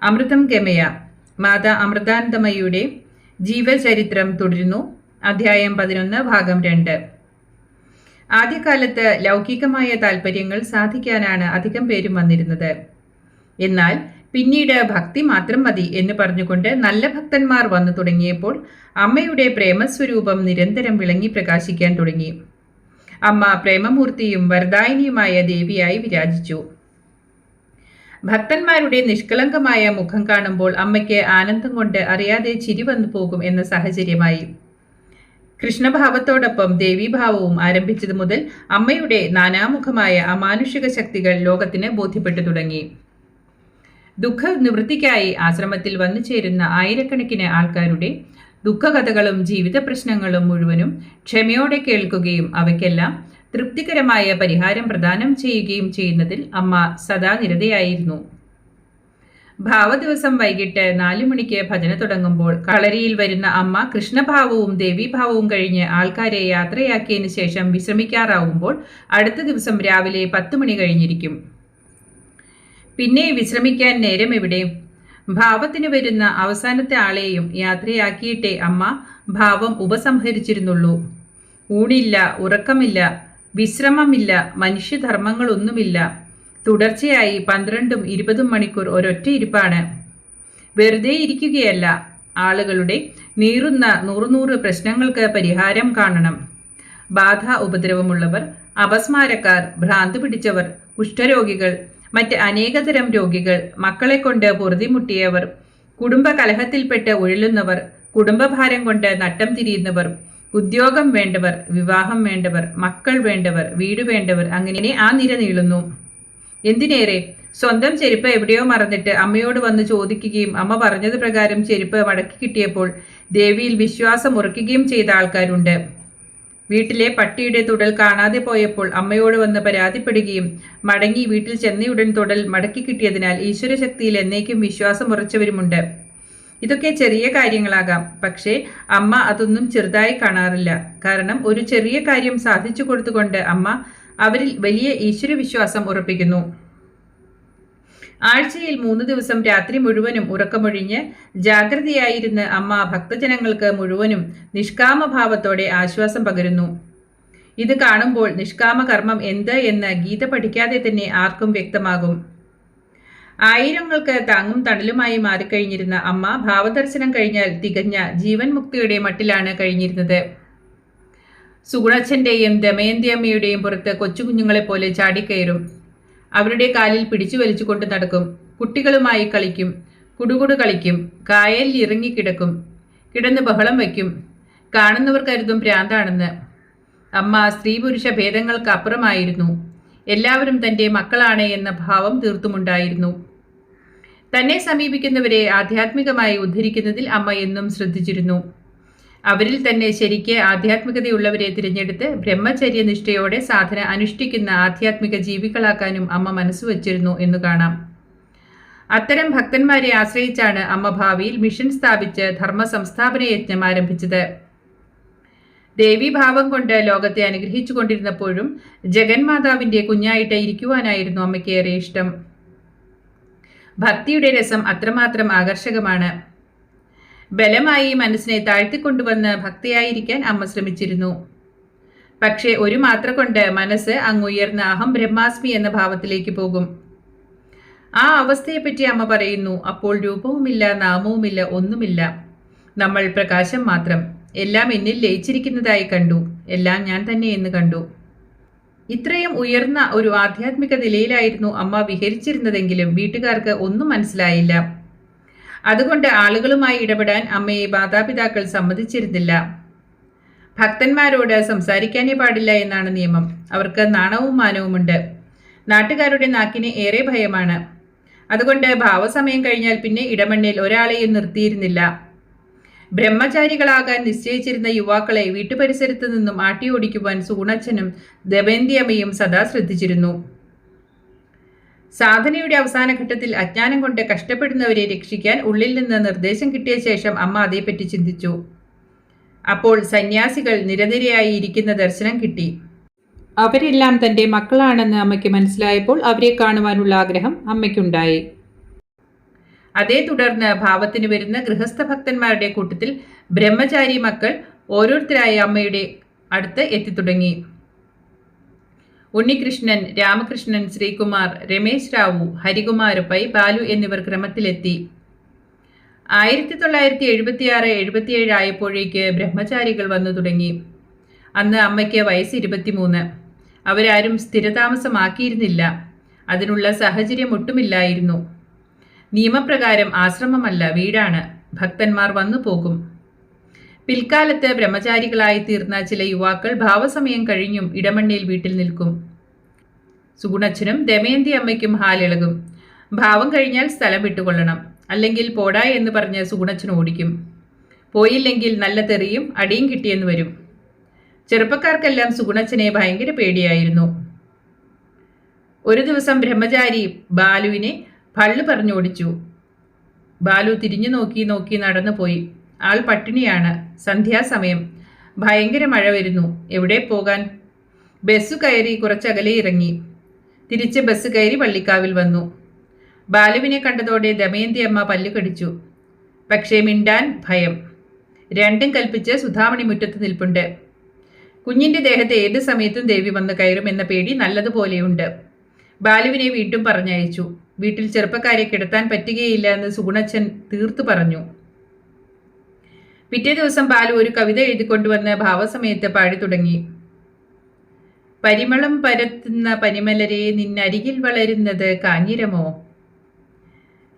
അമൃതം ഗമയ മാതാ അമൃതാനന്ദമയിയുടെ ജീവചരിത്രം തുടരുന്നു. അധ്യായം 11 ഭാഗം 2. ആദ്യകാലത്ത് ലൗകികമായ താല്പര്യങ്ങൾ സാധിക്കാനാണ് അധികം പേരും വന്നിരുന്നത്. എന്നാൽ പിന്നീട് ഭക്തി മാത്രം മതി എന്ന് പറഞ്ഞുകൊണ്ട് നല്ല ഭക്തന്മാർ വന്നു തുടങ്ങിയപ്പോൾ അമ്മയുടെ പ്രേമസ്വരൂപം നിരന്തരം വിളങ്ങി പ്രകാശിക്കാൻ തുടങ്ങി. അമ്മ പ്രേമമൂർത്തിയും വരദായിനിയുമായ ദേവിയായി വിരാജിച്ചു. ഭക്തന്മാരുടെ നിഷ്കളങ്കമായ മുഖം കാണുമ്പോൾ അമ്മയ്ക്ക് ആനന്ദം കൊണ്ട് അറിയാതെ ചിരി വന്നു പോകും എന്ന സാഹചര്യമായി. കൃഷ്ണഭാവത്തോടൊപ്പം ദേവീഭാവവും ആരംഭിച്ചതു മുതൽ അമ്മയുടെ നാനാമുഖമായ അമാനുഷിക ശക്തികൾ ലോകത്തിന് ബോധ്യപ്പെട്ടു തുടങ്ങി. ദുഃഖ നിവൃത്തിക്കായി ആശ്രമത്തിൽ വന്നു ചേരുന്ന ആയിരക്കണക്കിന് ആൾക്കാരുടെ ദുഃഖകഥകളും ജീവിത പ്രശ്നങ്ങളും മുഴുവനും ക്ഷമയോടെ കേൾക്കുകയും അവയ്ക്കെല്ലാം തൃപ്തികരമായ പരിഹാരം പ്രദാനം ചെയ്യുകയും ചെയ്യുന്നതിൽ അമ്മ സദാ നിരതയായിരുന്നു. ഭാവദിവസം വൈകിട്ട് 4 മണിക്ക് ഭജന തുടങ്ങുമ്പോൾ കളരിയിൽ വരുന്ന അമ്മ കൃഷ്ണഭാവവും ദേവീഭാവവും കഴിഞ്ഞ് ആൾക്കാരെ യാത്രയാക്കിയതിനു ശേഷം വിശ്രമിക്കാറാവുമ്പോൾ അടുത്ത ദിവസം രാവിലെ 10 മണി കഴിഞ്ഞിരിക്കും. പിന്നെ വിശ്രമിക്കാൻ നേരം എവിടെ? ഭാവത്തിന് വരുന്ന അവസാനത്തെ ആളെയും യാത്രയാക്കിയിട്ടേ അമ്മ ഭാവം ഉപസംഹരിച്ചിരുന്നുള്ളൂ. ഊണില്ല, ഉറക്കമില്ല, വിശ്രമമില്ല, മനുഷ്യധർമ്മങ്ങളൊന്നുമില്ല. തുടർച്ചയായി 12ഉം 20ഉം മണിക്കൂർ ഒരൊറ്റ ഇരിപ്പാണ്. വെറുതെ ഇരിക്കുകയല്ല, ആളുകളുടെ നീറുന്ന 100 പ്രശ്നങ്ങൾക്ക് പരിഹാരം കാണണം. ബാധ ഉപദ്രവമുള്ളവർ, അപസ്മാരക്കാർ, ഭ്രാന്ത് പിടിച്ചവർ, കുഷ്ഠരോഗികൾ, മറ്റ് അനേകതരം രോഗികൾ, മക്കളെ കൊണ്ട് പൊറുതിമുട്ടിയവർ, കുടുംബ കലഹത്തിൽപ്പെട്ട് ഉഴലുന്നവർ, കുടുംബഭാരം കൊണ്ട് നട്ടം തിരിയുന്നവർ, ഉദ്യോഗം വേണ്ടവർ, വിവാഹം വേണ്ടവർ, മക്കൾ വേണ്ടവർ, വീട് വേണ്ടവർ, അങ്ങനെ ആ നിര നീളുന്നു. എന്തിനേറെ, സ്വന്തം ചെരുപ്പ് എവിടെയോ മറന്നിട്ട് അമ്മയോട് വന്ന് ചോദിക്കുകയും അമ്മ പറഞ്ഞത് പ്രകാരം ചെരുപ്പ് മടക്കി കിട്ടിയപ്പോൾ ദേവിയിൽ വിശ്വാസം ഉറക്കുകയും ചെയ്ത ആൾക്കാരുണ്ട്. വീട്ടിലെ പട്ടിയുടെ തുടൽ കാണാതെ പോയപ്പോൾ അമ്മയോട് വന്ന് പരാതിപ്പെടുകയും മടങ്ങി വീട്ടിൽ ചെന്നയുടൻ തുടൽ മടക്കി കിട്ടിയതിനാൽ ഈശ്വരശക്തിയിൽ എന്നേക്കും വിശ്വാസം ഉറച്ചവരുമുണ്ട്. ഇതൊക്കെ ചെറിയ കാര്യങ്ങളാകാം, പക്ഷേ അമ്മ അതൊന്നും ചെറുതായി കാണാറില്ല. കാരണം ഒരു ചെറിയ കാര്യം സാധിച്ചു കൊടുത്തുകൊണ്ട് അമ്മ അവരിൽ വലിയ ഈശ്വരവിശ്വാസം ഉറപ്പിക്കുന്നു. ആഴ്ചയിൽ 3 ദിവസം രാത്രി മുഴുവനും ഉറക്കമൊഴിഞ്ഞ് ജാഗ്രതയായിരുന്ന് അമ്മ ഭക്തജനങ്ങൾക്ക് മുഴുവനും നിഷ്കാമഭാവത്തോടെ ആശ്വാസം പകരുന്നു. ഇത് കാണുമ്പോൾ നിഷ്കാമ കർമ്മം എന്ത് എന്ന് ഗീത പഠിക്കാതെ തന്നെ ആർക്കും വ്യക്തമാകും. ആയിരങ്ങൾക്ക് താങ്ങും തണലുമായി മാറിക്കഴിഞ്ഞിരുന്ന അമ്മ ഭാവദർശനം കഴിഞ്ഞാൽ തികഞ്ഞ ജീവൻ മുക്തിയുടെ മട്ടിലാണ് കഴിഞ്ഞിരുന്നത്. സുഗുണച്ഛൻ്റെയും ദമയന്തിയമ്മയുടെയും പുറത്ത് കൊച്ചുകുഞ്ഞുങ്ങളെപ്പോലെ ചാടിക്കയറും. അവരുടെ കാലിൽ പിടിച്ചു വലിച്ചുകൊണ്ട് നടക്കും. കുട്ടികളുമായി കളിക്കും, കുടുകുടു കളിക്കും, കായലിൽ ഇറങ്ങിക്കിടക്കും, കിടന്ന് ബഹളം വയ്ക്കും. കാണുന്നവർ കരുതും ഭ്രാന്താണെന്ന്. അമ്മ സ്ത്രീ പുരുഷ ഭേദങ്ങൾക്ക് അപ്പുറമായിരുന്നു. എല്ലാവരും തൻ്റെ മക്കളാണ് എന്ന ഭാവം തീർത്തുമുണ്ടായിരുന്നു. തന്നെ സമീപിക്കുന്നവരെ ആധ്യാത്മികമായി ഉദ്ധരിക്കുന്നതിൽ അമ്മ എന്നും ശ്രദ്ധിച്ചിരുന്നു. അവരിൽ തന്നെ ശരിക്ക് ആധ്യാത്മികതയുള്ളവരെ തിരഞ്ഞെടുത്ത് ബ്രഹ്മചര്യനിഷ്ഠയോടെ സാധന അനുഷ്ഠിക്കുന്ന ആധ്യാത്മിക ജീവികളാക്കാനും അമ്മ മനസ്സുവച്ചിരുന്നു എന്ന് കാണാം. അത്തരം ഭക്തന്മാരെ ആശ്രയിച്ചാണ് അമ്മ ഭാവിയിൽ മിഷൻ സ്ഥാപിച്ച് ധർമ്മ സംസ്ഥാപന യജ്ഞം ആരംഭിച്ചത്. ദേവീഭാവം കൊണ്ട് ലോകത്തെ അനുഗ്രഹിച്ചു കൊണ്ടിരുന്നപ്പോഴും ജഗന്മാതാവിൻ്റെ കുഞ്ഞായിട്ട് ഇരിക്കുവാനായിരുന്നു അമ്മയ്ക്ക് ഏറെ ഇഷ്ടം. ഭക്തിയുടെ രസം അത്രമാത്രം ആകർഷകമാണ്. ബലമായി മനസ്സിനെ താഴ്ത്തിക്കൊണ്ടുവന്ന് ഭക്തിയായിരിക്കാൻ അമ്മ ശ്രമിച്ചിരുന്നു. പക്ഷേ ഒരു മാത്ര കൊണ്ട് മനസ്സ് അങ്ങുയർന്ന അഹം ബ്രഹ്മാസ്മി എന്ന ഭാവത്തിലേക്ക് പോകും. ആ അവസ്ഥയെപ്പറ്റി അമ്മ പറയുന്നു. അപ്പോൾ രൂപവുമില്ല, നാമവുമില്ല, ഒന്നുമില്ല. നമ്മൾ പ്രകാശം മാത്രം. എല്ലാം എന്നിൽ ലയിച്ചിരിക്കുന്നതായി കണ്ടു. എല്ലാം ഞാൻ തന്നെ എന്ന് കണ്ടു. ഇത്രയും ഉയർന്ന ഒരു ആധ്യാത്മിക നിലയിലായിരുന്നു അമ്മ വിഹരിച്ചിരുന്നതെങ്കിലും വീട്ടുകാർക്ക് ഒന്നും മനസ്സിലായില്ല. അതുകൊണ്ട് ആളുകളുമായി ഇടപെടാൻ അമ്മയെ മാതാപിതാക്കൾ സമ്മതിച്ചിരുന്നില്ല. ഭക്തന്മാരോട് സംസാരിക്കാനേ പാടില്ല എന്നാണ് നിയമം. അവർക്ക് നാണവും മാനവുമുണ്ട്. നാട്ടുകാരുടെ നാക്കിന് ഏറെ ഭയമാണ്. അതുകൊണ്ട് ഭാവസമയം കഴിഞ്ഞാൽ പിന്നെ ഇടമണ്ണിൽ ഒരാളെയും നിർത്തിയിരുന്നില്ല. ബ്രഹ്മചാരികളാകാൻ നിശ്ചയിച്ചിരുന്ന യുവാക്കളെ വീട്ടുപരിസരത്ത് നിന്നും ആട്ടിയോടിക്കുവാൻ സൂണച്ചനും ദമയന്തിയമ്മയും സദാ ശ്രദ്ധിച്ചിരുന്നു. സാധനയുടെ അവസാന ഘട്ടത്തിൽ അജ്ഞാനം കൊണ്ട് കഷ്ടപ്പെടുന്നവരെ രക്ഷിക്കാൻ ഉള്ളിൽ നിന്ന് നിർദ്ദേശം കിട്ടിയ ശേഷം അമ്മ അതേപ്പറ്റി ചിന്തിച്ചു. അപ്പോൾ സന്യാസികൾ നിരനിരയായി ഇരിക്കുന്ന ദർശനം കിട്ടി. അവരെല്ലാം തൻ്റെ മക്കളാണെന്ന് അമ്മയ്ക്ക് മനസ്സിലായപ്പോൾ അവരെ കാണുവാനുള്ള ആഗ്രഹം അമ്മയ്ക്കുണ്ടായി. അതേ തുടർന്ന് ഭാവത്തിന് വരുന്ന ഗൃഹസ്ഥ ഭക്തന്മാരുടെ കൂട്ടത്തിൽ ബ്രഹ്മചാരി മക്കൾ ഓരോരുത്തരായി അമ്മയുടെ അടുത്ത് എത്തിത്തുടങ്ങി. ഉണ്ണികൃഷ്ണൻ, രാമകൃഷ്ണൻ, ശ്രീകുമാർ, രമേശ് റാവു, ഹരികുമാർ പൈ, ബാലു എന്നിവർ ക്രമത്തിലെത്തി. 1976-77 ആയപ്പോഴേക്ക് ബ്രഹ്മചാരികൾ വന്നു തുടങ്ങി. അന്ന് അമ്മയ്ക്ക് വയസ്സ് 23. അവരാരും സ്ഥിരതാമസമാക്കിയിരുന്നില്ല. അതിനുള്ള സാഹചര്യം ഒട്ടുമില്ലായിരുന്നു. നിയമപ്രകാരം ആശ്രമമല്ല, വീടാണ്. ഭക്തന്മാർ വന്നു പോകും. പിൽക്കാലത്ത് ബ്രഹ്മചാരികളായി തീർന്ന ചില യുവാക്കൾ ഭാവസമയം കഴിഞ്ഞും ഇടമണ്ണിൽ വീട്ടിൽ നിൽക്കും. സുഗുണച്ചനും ദമയന്തി അമ്മയ്ക്കും ഹാലിളകും. ഭാവം കഴിഞ്ഞാൽ സ്ഥലം വിട്ടുകൊള്ളണം, അല്ലെങ്കിൽ പോടാ എന്ന് പറഞ്ഞ് സുഗുണച്ചൻ ഓടിക്കും. പോയില്ലെങ്കിൽ നല്ല തെറിയും അടിയും കിട്ടിയെന്ന് വരും. ചെറുപ്പക്കാർക്കെല്ലാം സുഗുണച്ചനെ ഭയങ്കര പേടിയായിരുന്നു. ഒരു ദിവസം ബ്രഹ്മചാരി ബാലുവിനെ പള്ളു പറഞ്ഞോടിച്ചു. ബാലു തിരിഞ്ഞു നോക്കി നടന്നു പോയി. ആൾ പട്ടിണിയാണ്. സന്ധ്യാസമയം. ഭയങ്കര മഴ വരുന്നു. എവിടെ പോകാൻ? ബസ് കയറി കുറച്ചകലെ ഇറങ്ങി. തിരിച്ച് ബസ് കയറി വള്ളിക്കാവിൽ വന്നു. ബാലുവിനെ കണ്ടതോടെ ദമയന്തി അമ്മ പല്ലു കടിച്ചു. പക്ഷേ മിണ്ടാൻ ഭയം. രണ്ടും കൽപ്പിച്ച് സുധാമണി മുറ്റത്ത് നിൽപ്പുണ്ട്. കുഞ്ഞിന്റെ ദേഹത്ത് ഏത് സമയത്തും ദേവി വന്ന് കയറുമെന്ന പേടി നല്ലതുപോലെയുണ്ട്. ബാലുവിനെ വീണ്ടും പറഞ്ഞയച്ചു. വീട്ടിൽ ചെറുപ്പക്കാരെ കിടത്താൻ പറ്റുകയില്ല എന്ന് സുഗുണച്ചൻ തീർത്തു പറഞ്ഞു. പിറ്റേ ദിവസം ബാലു ഒരു കവിത എഴുതിക്കൊണ്ടുവന്ന് ഭാവസമയത്ത് പാടി തുടങ്ങി. പരിമളം പരത്തുന്ന പനിമലരെ നിന്നരികിൽ വളരുന്നത് കാഞ്ഞിരമോ.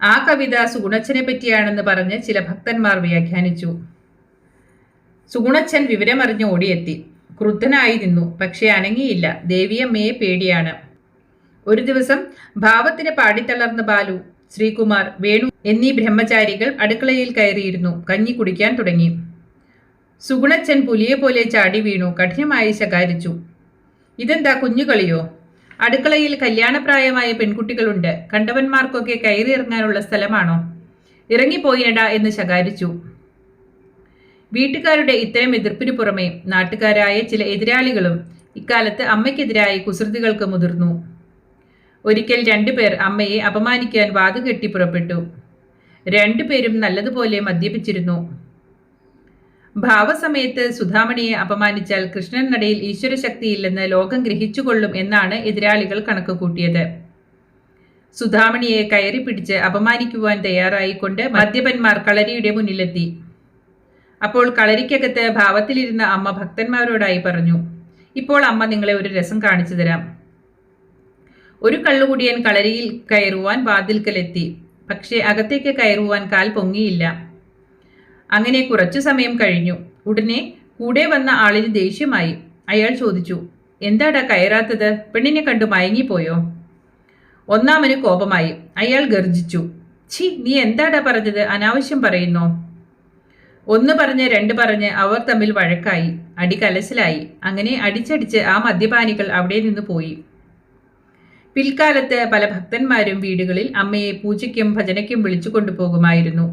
ആ കവിത സുഗുണച്ചനെ പറ്റിയാണെന്ന് പറഞ്ഞ് ചില ഭക്തന്മാർ വ്യാഖ്യാനിച്ചു. സുഗുണച്ചൻ വിവരമറിഞ്ഞ് ഓടിയെത്തി. ക്രുദ്ധനായി നിന്നു. പക്ഷേ അനങ്ങിയില്ല. ദേവിയമ്മയെ പേടിയാണ്. ഒരു ദിവസം ഭാവത്തിന് പാടിത്തളർന്ന ബാലു, ശ്രീകുമാർ, വേണു എന്നീ ബ്രഹ്മചാരികൾ അടുക്കളയിൽ കയറിയിരുന്നു. കഞ്ഞി കുടിക്കാൻ തുടങ്ങി. സുഗുണച്ചൻ പുലിയെ പോലെ ചാടി വീണു. കഠിനമായി ശകാരിച്ചു. ഇതെന്താ കുഞ്ഞുകളിയോ? അടുക്കളയിൽ കല്യാണപ്രായമായ പെൺകുട്ടികളുണ്ട്. കണ്ടവന്മാർക്കൊക്കെ കയറിയിറങ്ങാനുള്ള സ്ഥലമാണോ? ഇറങ്ങിപ്പോയിനടാ എന്ന് ശകാരിച്ചു. വീട്ടുകാരുടെ ഇത്തരം എതിർപ്പിനു പുറമെ നാട്ടുകാരായ ചില എതിരാളികളും ഇക്കാലത്ത് അമ്മയ്ക്കെതിരായി കുസൃതികൾക്ക് മുതിർന്നു. ഒരിക്കൽ 2 പേർ അമ്മയെ അപമാനിക്കാൻ വാതുകെട്ടി പുറപ്പെട്ടു. 2 പേരും നല്ലതുപോലെ മദ്യപിച്ചിരുന്നു. ഭാവസമയത്ത് സുധാമണിയെ അപമാനിച്ചാൽ കൃഷ്ണൻ നടയിൽ ഈശ്വരശക്തിയില്ലെന്ന് ലോകം ഗ്രഹിച്ചുകൊള്ളും എന്നാണ് എതിരാളികൾ കണക്ക് കൂട്ടിയത്. സുധാമണിയെ കയറി പിടിച്ച് അപമാനിക്കുവാൻ തയ്യാറായിക്കൊണ്ട് മദ്യപന്മാർ കളരിയുടെ മുന്നിലെത്തി. അപ്പോൾ കളരിക്കകത്ത് ഭാവത്തിലിരുന്ന അമ്മ ഭക്തന്മാരോടായി പറഞ്ഞു, ഇപ്പോൾ അമ്മ നിങ്ങളെ ഒരു രസം കാണിച്ചു തരാം. ഒരു കള്ളുകുടിയൻ കളരിയിൽ കയറുവാൻ വാതിൽക്കലെത്തി. പക്ഷേ അകത്തേക്ക് കയറുവാൻ കാൽ പൊങ്ങിയില്ല. അങ്ങനെ കുറച്ചു സമയം കഴിഞ്ഞു. ഉടനെ കൂടെ വന്ന ആളിന് ദേഷ്യമായി. അയാൾ ചോദിച്ചു, എന്താടാ കയറാത്തത്? പെണ്ണിനെ കണ്ടു മയങ്ങിപ്പോയോ? ഒന്നാമന് കോപമായി. അയാൾ ഗർജിച്ചു, ഛി, നീ എന്താടാ പറഞ്ഞത്? അനാവശ്യം പറയുന്നോ? 1 പറഞ്ഞ് 2 പറഞ്ഞ് അവർ തമ്മിൽ വഴക്കായി. അടി കലശലായി. അങ്ങനെ അടിച്ചടിച്ച് ആ മദ്യപാനികൾ അവിടെ നിന്ന് പോയി. പിൽക്കാലത്ത് പല ഭക്തന്മാരും വീടുകളിൽ അമ്മയെ പൂജയ്ക്കും ഭജനയ്ക്കും വിളിച്ചു കൊണ്ടുപോകുമായിരുന്നു.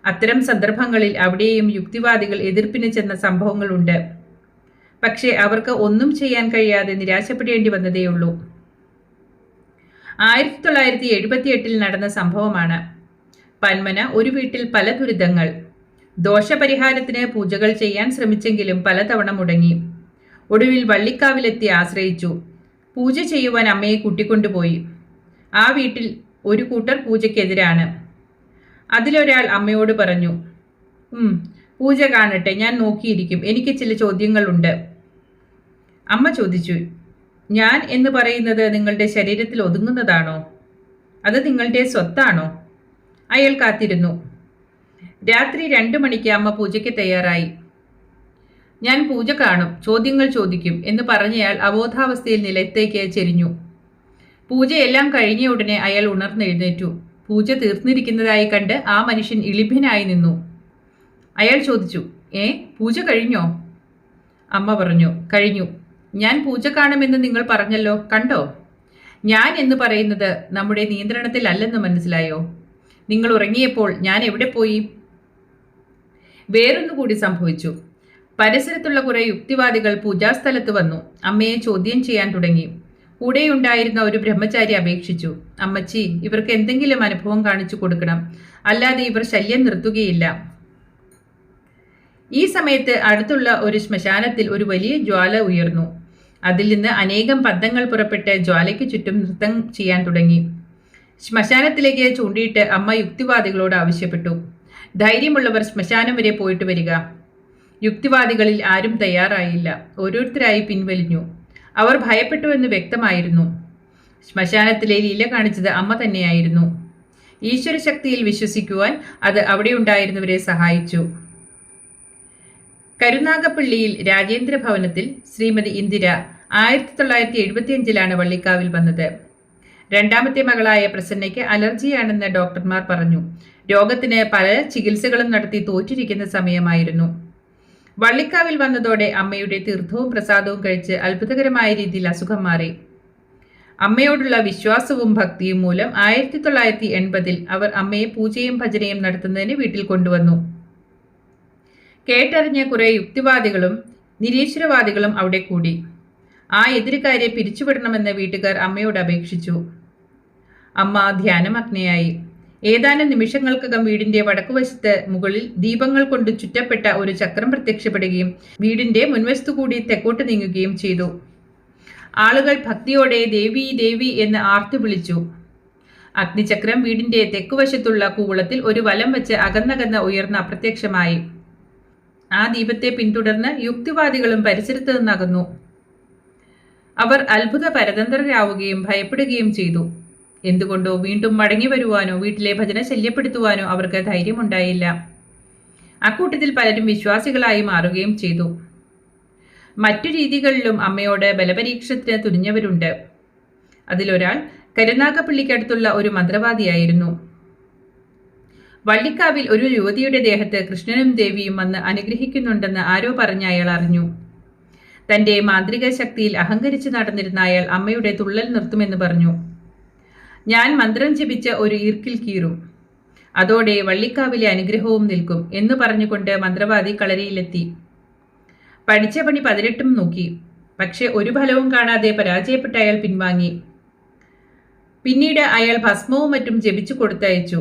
അത്തരം സന്ദർഭങ്ങളിൽ അവിടെയും യുക്തിവാദികൾ എതിർപ്പിന് ചെന്ന സംഭവങ്ങളുണ്ട്. പക്ഷേ അവർക്ക് ഒന്നും ചെയ്യാൻ കഴിയാതെ നിരാശപ്പെടേണ്ടി വന്നതേയുള്ളൂ. 1978 നടന്ന സംഭവമാണ്. പന്മന ഒരു വീട്ടിൽ പല ദുരിതങ്ങൾ. ദോഷപരിഹാരത്തിന് പൂജകൾ ചെയ്യാൻ ശ്രമിച്ചെങ്കിലും പലതവണ മുടങ്ങി. ഒടുവിൽ വള്ളിക്കാവിലെത്തി ആശ്രയിച്ചു. പൂജ ചെയ്യുവാൻ അമ്മയെ കൂട്ടിക്കൊണ്ടുപോയി. ആ വീട്ടിൽ ഒരു കൂട്ടർ പൂജയ്ക്കെതിരാണ്. അതിലൊരാൾ അമ്മയോട് പറഞ്ഞു, പൂജ കാണട്ടെ, ഞാൻ നോക്കിയിരിക്കും, എനിക്ക് ചില ചോദ്യങ്ങളുണ്ട്. അമ്മ ചോദിച്ചു, ഞാൻ എന്ന് പറയുന്നത് നിങ്ങളുടെ ശരീരത്തിൽ ഒതുങ്ങുന്നതാണോ? അത് നിങ്ങളുടെ സ്വത്താണോ? അയാൾ കാത്തിരുന്നു. രാത്രി 2 മണിക്ക് അമ്മ പൂജയ്ക്ക് തയ്യാറായി. ഞാൻ പൂജ കാണും, ചോദ്യങ്ങൾ ചോദിക്കും എന്ന് പറഞ്ഞയാൾ അബോധാവസ്ഥയിൽ നിലത്തേക്ക് ചെരിഞ്ഞു. പൂജയെല്ലാം കഴിഞ്ഞ ഉടനെ അയാൾ ഉണർന്നെഴുന്നേറ്റു. പൂജ തീർന്നിരിക്കുന്നതായി കണ്ട് ആ മനുഷ്യൻ ഇളിഭ്യനായി നിന്നു. അയാൾ ചോദിച്ചു, പൂജ കഴിഞ്ഞോ? അമ്മ പറഞ്ഞു, കഴിഞ്ഞു. ഞാൻ പൂജ കാണുമെന്ന് നിങ്ങൾ പറഞ്ഞല്ലോ, കണ്ടോ? ഞാൻ എന്ന് പറയുന്നത് നമ്മുടെ നിയന്ത്രണത്തിലല്ലെന്ന് മനസ്സിലായോ? നിങ്ങൾ ഉറങ്ങിയപ്പോൾ ഞാൻ എവിടെ പോയി? വേറൊന്നുകൂടി സംഭവിച്ചു. പരിസരത്തുള്ള കുറെ യുക്തിവാദികൾ പൂജാസ്ഥലത്ത് വന്നു. അമ്മയെ ചോദ്യം ചെയ്യാൻ തുടങ്ങി. കൂടെയുണ്ടായിരുന്ന ഒരു ബ്രഹ്മചാരി അപേക്ഷിച്ചു, അമ്മച്ചി, ഇവർക്ക് എന്തെങ്കിലും അനുഭവം കാണിച്ചു കൊടുക്കണം, അല്ലാതെ ഇവർ ശല്യം നിർത്തുകയില്ല. ഈ സമയത്ത് അടുത്തുള്ള ഒരു ശ്മശാനത്തിൽ ഒരു വലിയ ജ്വാല ഉയർന്നു. അതിൽ നിന്ന് അനേകം പന്തങ്ങൾ പുറപ്പെട്ട് ജ്വാലയ്ക്ക് ചുറ്റും നൃത്തം ചെയ്യാൻ തുടങ്ങി. ശ്മശാനത്തിലേക്ക് ചൂണ്ടിയിട്ട് അമ്മ യുക്തിവാദികളോട് ആവശ്യപ്പെട്ടു, ധൈര്യമുള്ളവർ ശ്മശാനം വരെ പോയിട്ട് വരിക. യുക്തിവാദികളിൽ ആരും തയ്യാറായില്ല. ഓരോരുത്തരായി പിൻവലിഞ്ഞു. അവർ ഭയപ്പെട്ടുവെന്ന് വ്യക്തമായിരുന്നു. ശ്മശാനത്തിലെ ലീല കാണിച്ചത് അമ്മ തന്നെയായിരുന്നു. ഈശ്വരശക്തിയിൽ വിശ്വസിക്കുവാൻ അത് അവിടെയുണ്ടായിരുന്നവരെ സഹായിച്ചു. കരുനാഗപ്പള്ളിയിൽ രാജേന്ദ്ര ഭവനത്തിൽ ശ്രീമതി ഇന്ദിര 1975 വള്ളിക്കാവിൽ വന്നത്. രണ്ടാമത്തെ മകളായ പ്രസന്നയ്ക്ക് അലർജിയാണെന്ന് ഡോക്ടർമാർ പറഞ്ഞു. രോഗത്തിന് പല ചികിത്സകളും നടത്തി തോറ്റിരിക്കുന്ന സമയമായിരുന്നു. വള്ളിക്കാവിൽ വന്നതോടെ അമ്മയുടെ തീർത്ഥവും പ്രസാദവും കഴിച്ച് അത്ഭുതകരമായ രീതിയിൽ അസുഖം മാറി. അമ്മയോടുള്ള വിശ്വാസവും ഭക്തിയും മൂലം 1980 അവർ അമ്മയെ പൂജയും ഭജനയും നടത്തുന്നതിന് വീട്ടിൽ കൊണ്ടുവന്നു. കേട്ടറിഞ്ഞ കുറെ യുക്തിവാദികളും നിരീശ്വരവാദികളും അവിടെ കൂടി. ആ എതിരുകാരെ പിരിച്ചുവിടണമെന്ന് വീട്ടുകാർ അമ്മയോട് അപേക്ഷിച്ചു. അമ്മ ധ്യാനമഗ്നയായി. ഏതാനും നിമിഷങ്ങൾക്കകം വീടിന്റെ വടക്കുവശത്ത് മുകളിൽ ദീപങ്ങൾ കൊണ്ട് ചുറ്റപ്പെട്ട ഒരു ചക്രം പ്രത്യക്ഷപ്പെടുകയും വീടിന്റെ മുൻവശത്തുകൂടി തെക്കോട്ട് നീങ്ങുകയും ചെയ്തു. ആളുകൾ ഭക്തിയോടെ ദേവി ദേവി എന്ന് ആർത്തു വിളിച്ചു. അഗ്നിചക്രം വീടിന്റെ തെക്കുവശത്തുള്ള കൂവളത്തിൽ ഒരു വലം വെച്ച് അകന്നകന്ന് ഉയർന്ന് അപ്രത്യക്ഷമായി. ആ ദീപത്തെ പിന്തുടർന്ന് യുക്തിവാദികളും പരിസരത്ത് നിന്നകന്നു. അവർ അത്ഭുത പരതന്ത്രരാവുകയും ഭയപ്പെടുകയും ചെയ്തു. എന്തുകൊണ്ടോ വീണ്ടും മടങ്ങി വരുവാനോ വീട്ടിലെ ഭജന ശല്യപ്പെടുത്തുവാനോ അവർക്ക് ധൈര്യമുണ്ടായില്ല. അക്കൂട്ടത്തിൽ പലരും വിശ്വാസികളായി മാറുകയും ചെയ്തു. മറ്റു രീതികളിലും അമ്മയോട് ബലപരീക്ഷത്തിന് തുനിഞ്ഞവരുണ്ട്. അതിലൊരാൾ കരുനാഗപ്പള്ളിക്കടുത്തുള്ള ഒരു മന്ത്രവാദിയായിരുന്നു. വള്ളിക്കാവിൽ ഒരു യുവതിയുടെ ദേഹത്ത് കൃഷ്ണനും ദേവിയും വന്ന് അനുഗ്രഹിക്കുന്നുണ്ടെന്ന് ആരോ പറഞ്ഞ അയാൾ അറിഞ്ഞു. തന്റെ മാന്ത്രിക ശക്തിയിൽ അഹങ്കരിച്ച് നടന്നിരുന്ന അയാൾ അമ്മയുടെ തുള്ളൽ നിർത്തുമെന്ന് പറഞ്ഞു. ഞാൻ മന്ത്രം ജപിച്ച ഒരു ഈർക്കിൽ കീറും, അതോടെ വള്ളിക്കാവിലെ അനുഗ്രഹവും നിൽക്കും എന്ന് പറഞ്ഞുകൊണ്ട് മന്ത്രവാദി കളരിയിലെത്തി. പഠിച്ച പണി 18 നോക്കി. പക്ഷെ ഒരു ഫലവും കാണാതെ പരാജയപ്പെട്ട അയാൾ പിൻവാങ്ങി. പിന്നീട് അയാൾ ഭസ്മവും മറ്റും ജപിച്ചു കൊടുത്തയച്ചു.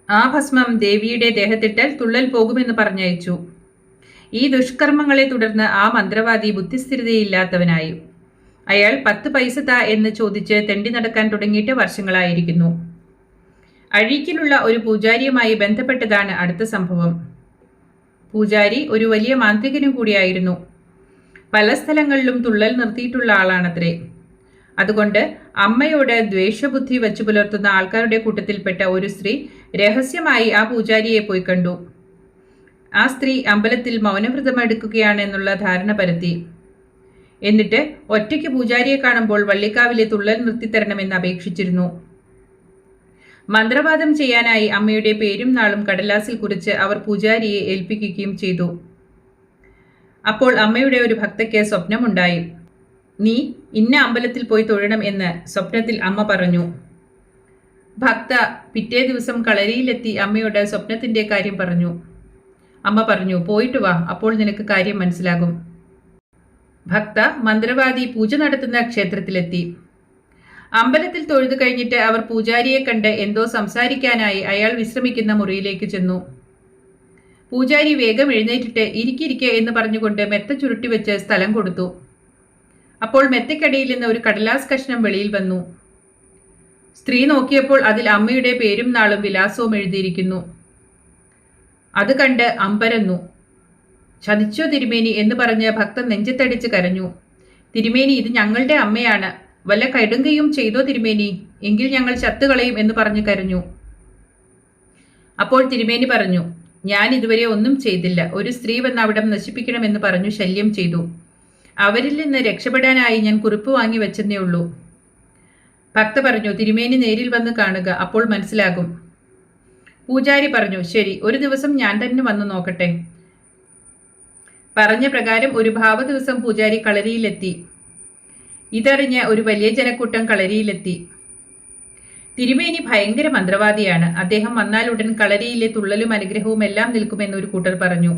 ആ ഭസ്മം ദേവിയുടെ ദേഹത്തിട്ടാൽ തുള്ളൽ പോകുമെന്ന് പറഞ്ഞയച്ചു. ഈ ദുഷ്കർമ്മങ്ങളെ തുടർന്ന് ആ മന്ത്രവാദി ബുദ്ധിസ്ഥിരതയില്ലാത്തവനായി. അയാൾ 10 പൈസ താ എന്ന് ചോദിച്ച് തെണ്ടി നടക്കാൻ തുടങ്ങിയിട്ട് വർഷങ്ങളായിരിക്കുന്നു. അഴീക്കിലുള്ള ഒരു പൂജാരിയുമായി ബന്ധപ്പെട്ടതാണ് അടുത്ത സംഭവം. പൂജാരി ഒരു വലിയ മാന്ത്രികനും കൂടിയായിരുന്നു. പല സ്ഥലങ്ങളിലും തുള്ളൽ നിർത്തിയിട്ടുള്ള ആളാണത്രേ. അതുകൊണ്ട് അമ്മയോട് ദ്വേഷബുദ്ധി വച്ചു പുലർത്തുന്ന ആൾക്കാരുടെ കൂട്ടത്തിൽപ്പെട്ട ഒരു സ്ത്രീ രഹസ്യമായി ആ പൂജാരിയെ പോയി കണ്ടു. ആ സ്ത്രീ അമ്പലത്തിൽ മൗനവ്രതമെടുക്കുകയാണെന്നുള്ള ധാരണ പരത്തി. എന്നിട്ട് ഒറ്റയ്ക്ക് പൂജാരിയെ കാണുമ്പോൾ വള്ളിക്കാവിലെ തുള്ളൽ നിർത്തിത്തരണമെന്ന് അപേക്ഷിച്ചിരുന്നു. മന്ത്രവാദം ചെയ്യാനായി അമ്മയുടെ പേരും നാളും കടലാസിൽ കുറിച്ച് അവർ പൂജാരിയെ ഏൽപ്പിക്കുകയും ചെയ്തു. അപ്പോൾ അമ്മയുടെ ഒരു ഭക്തയ്ക്ക് സ്വപ്നമുണ്ടായി. നീ ഇന്ന അമ്പലത്തിൽ പോയി തൊഴണം എന്ന് സ്വപ്നത്തിൽ അമ്മ പറഞ്ഞു. ഭക്ത പിറ്റേ ദിവസം കളരിയിലെത്തി അമ്മയോട് സ്വപ്നത്തിന്റെ കാര്യം പറഞ്ഞു. അമ്മ പറഞ്ഞു, പോയിട്ട് വാ, അപ്പോൾ നിനക്ക് കാര്യം മനസ്സിലാകും. ഭക്ത മന്ത്രവാദി പൂജ നടത്തുന്ന ക്ഷേത്രത്തിലെത്തി. അമ്പലത്തിൽ തൊഴുതു കഴിഞ്ഞിട്ട് അവർ പൂജാരിയെ കണ്ട് എന്തോ സംസാരിക്കാനായി അയാൾ വിശ്രമിക്കുന്ന മുറിയിലേക്ക് ചെന്നു. പൂജാരി വേഗം എഴുന്നേറ്റിട്ട് ഇരിക്കിരിക്കെ എന്ന് പറഞ്ഞുകൊണ്ട് മെത്ത ചുരുട്ടിവെച്ച് സ്ഥലം കൊടുത്തു. അപ്പോൾ മെത്തയ്ക്കടിയിൽ നിന്ന് ഒരു കടലാസ് കഷ്ണം വെളിയിൽ വന്നു. സ്ത്രീ നോക്കിയപ്പോൾ അതിൽ അമ്മയുടെ പേരും നാളും വിലാസവും എഴുതിയിരിക്കുന്നു. അത് കണ്ട് അമ്പരന്നു. ചതിച്ചോ തിരുമേനി എന്ന് പറഞ്ഞ് ഭക്തൻ നെഞ്ചത്തടിച്ച് കരഞ്ഞു. തിരുമേനി, ഇത് ഞങ്ങളുടെ അമ്മയാണ്. വല്ല കടുങ്കയും ചെയ്തോ തിരുമേനി, എങ്കിൽ ഞങ്ങൾ ചത്തുകളയും എന്ന് പറഞ്ഞു കരഞ്ഞു. അപ്പോൾ തിരുമേനി പറഞ്ഞു, ഞാൻ ഇതുവരെ ഒന്നും ചെയ്തില്ല. ഒരു സ്ത്രീ വന്ന് അവിടം നശിപ്പിക്കണമെന്ന് പറഞ്ഞു ശല്യം ചെയ്തു. അവരിൽ നിന്ന് രക്ഷപ്പെടാനായി ഞാൻ കുറിപ്പ് വാങ്ങി വെച്ചെന്നേ ഉള്ളൂ. ഭക്ത പറഞ്ഞു, തിരുമേനി നേരിൽ വന്ന് കാണുക, അപ്പോൾ മനസ്സിലാകും. പൂജാരി പറഞ്ഞു, ശരി, ഒരു ദിവസം ഞാൻ തന്നെ വന്ന് നോക്കട്ടെ. പറഞ്ഞ പ്രകാരം ഒരു ഭാവ ദിവസം പൂജാരി കളരിയിലെത്തി. ഇതറിഞ്ഞ് ഒരു വലിയ ജനക്കൂട്ടം കളരിയിലെത്തി. തിരുമേനി ഭയങ്കര മന്ത്രവാദിയാണ്. അദ്ദേഹം വന്നാലുടൻ കളരിയിലെ തുള്ളലും അനുഗ്രഹവും എല്ലാം നിൽക്കുമെന്ന് ഒരു കൂട്ടർ പറഞ്ഞു.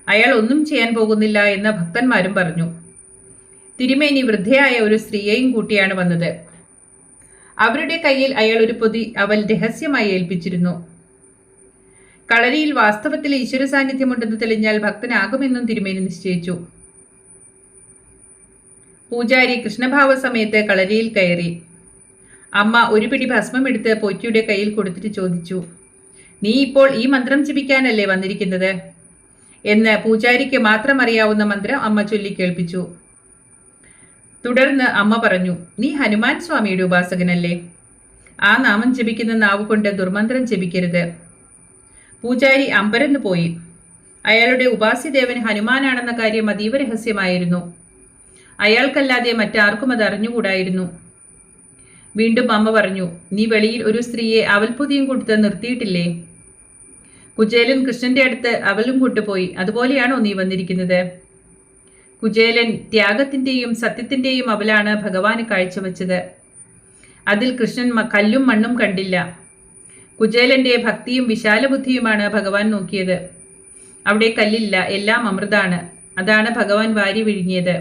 അയാൾ ഒന്നും ചെയ്യാൻ പോകുന്നില്ല എന്ന് ഭക്തന്മാരും പറഞ്ഞു. തിരുമേനി വൃദ്ധയായ ഒരു സ്ത്രീയെയും കൂട്ടിയാണ് വന്നത്. അവരുടെ കയ്യിൽ അയാൾ ഒരു പൊതി അവൽ രഹസ്യമായി ഏൽപ്പിച്ചിരുന്നു. കളരിയിൽ വാസ്തവത്തിൽ ഈശ്വര സാന്നിധ്യമുണ്ടെന്ന് തെളിഞ്ഞാൽ ഭക്തനാകുമെന്നും തിരുമേനി നിശ്ചയിച്ചു. പൂജാരി കൃഷ്ണഭാവ സമയത്ത് കളരിയിൽ കയറി. അമ്മ ഒരു പിടി ഭസ്മം എടുത്ത് പോറ്റിയുടെ കയ്യിൽ കൊടുത്തിട്ട് ചോദിച്ചു, നീ ഇപ്പോൾ ഈ മന്ത്രം ജപിക്കാനല്ലേ വന്നിരിക്കുന്നത് എന്ന് പൂജാരിക്ക് മാത്രം അറിയാവുന്ന മന്ത്രം അമ്മ ചൊല്ലിക്കേൾപ്പിച്ചു. തുടർന്ന് അമ്മ പറഞ്ഞു, നീ ഹനുമാൻ സ്വാമിയുടെ ഉപാസകനല്ലേ? ആ നാമം ജപിക്കുന്ന നാവുകൊണ്ട് ദുർമന്ത്രം ജപിക്കരുത്. പൂജാരി അമ്പരന്ന് പോയി. അയാളുടെ ഉപാസ്യദേവൻ ഹനുമാനാണെന്ന കാര്യം അതീവ രഹസ്യമായിരുന്നു. അയാൾക്കല്ലാതെ മറ്റാർക്കും അത് അറിഞ്ഞുകൂടായിരുന്നു. വീണ്ടും അമ്മ പറഞ്ഞു, നീ വെളിയിൽ ഒരു സ്ത്രീയെ അവൽപ്പൊതിയും കൊടുത്ത് നിർത്തിയിട്ടില്ലേ? കുചേലൻ കൃഷ്ണന്റെ അടുത്ത് അവലും കൊണ്ടുപോയി. അതുപോലെയാണോ നീ വന്നിരിക്കുന്നത്? കുചേലൻ ത്യാഗത്തിന്റെയും സത്യത്തിന്റെയും അവലാണ് ഭഗവാന് കാഴ്ചവെച്ചത്. അതിൽ കൃഷ്ണൻ കല്ലും മണ്ണും കണ്ടില്ല. കുചേലന്റെ ഭക്തിയും വിശാലബുദ്ധിയുമാണ് ഭഗവാൻ നോക്കിയത്. അവിടെ കല്ലില്ല, എല്ലാം അമൃതാണ്. അതാണ് ഭഗവാൻ വാരി വിഴുങ്ങിയത്.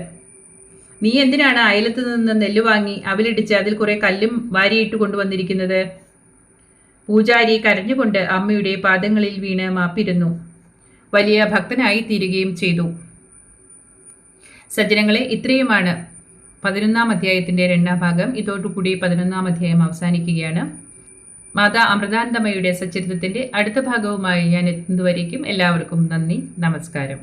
നീ എന്തിനാണ് അയലത്ത് നിന്ന് നെല്ല് വാങ്ങി അവലിടിച്ച് അതിൽ കുറെ കല്ലും വാരിയിട്ട് കൊണ്ടുവന്നിരിക്കുന്നത്? പൂജാരി കരഞ്ഞുകൊണ്ട് അമ്മയുടെ പാദങ്ങളിൽ വീണ് മാപ്പിരുന്നു. വലിയ ഭക്തനായി തീരുകയും ചെയ്തു. സജ്ജനങ്ങളെ, ഇത്രയുമാണ് 11-ാം അധ്യായത്തിന്റെ 2-ാം ഭാഗം. ഇതോടുകൂടി 11-ാം അധ്യായം അവസാനിക്കുകയാണ്. മാതാ അമൃതാനന്ദമയുടെ സച്ചരിത്രത്തിന്റെ അടുത്ത ഭാഗവുമായി ഞാൻ എത്തുന്നതുവരേക്കും എല്ലാവർക്കും നന്ദി, നമസ്കാരം.